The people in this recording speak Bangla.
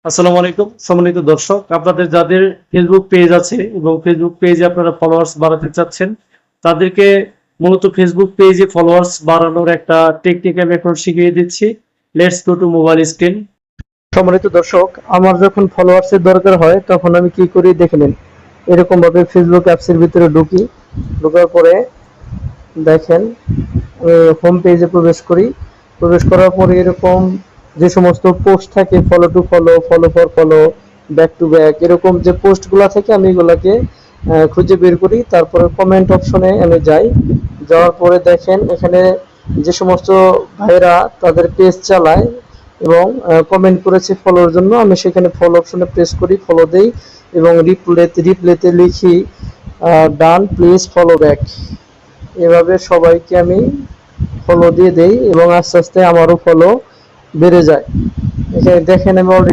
আসসালামু আলাইকুম সম্মানিত দর্শক, আপনাদের যাদের ফেসবুক পেজ আছে এবং ফেসবুক পেজে আপনারা ফলোয়ার্স বাড়াতে চাচ্ছেন, তাদেরকে মূলত ফেসবুক পেজে ফলোয়ার্স বাড়ানোর একটা টেকনিক আমি এখন শিখিয়ে দিচ্ছি। Let's go to mobile screen. সম্মানিত দর্শক, আমার যখন ফলোয়ার্সের দরকার হয় তখন আমি কি করি দেখে নিন। এরকম ভাবে ফেসবুক অ্যাপসের ভিতরে ঢোকার পরে দেখেন হোম পেজে প্রবেশ করার পরে এরকম যে সমস্ত পোস্ট থাকে, follow to follow, follow for follow, back to back, এরকম যে পোস্টগুলো থাকে আমি এগুলাকে খুঁজে বের করি। তারপরে কমেন্ট অপশনে আমি যাওয়ার পরে দেখেন এখানে যে সমস্ত ভাইরা তাদের পেজ চালায় এবং কমেন্ট করেছে ফলোর জন্য, আমি সেখানে ফলো অপশনে প্রেস করি, ফলো দেই এবং রিপ্লেতে লিখি ডান, প্লিজ ফলো ব্যাক। এভাবে সবাইকে আমি ফলো দিয়ে দেই এবং আস্তে আস্তে আমারও ফলো বেড়ে যায়। এখানে দেখেন আমি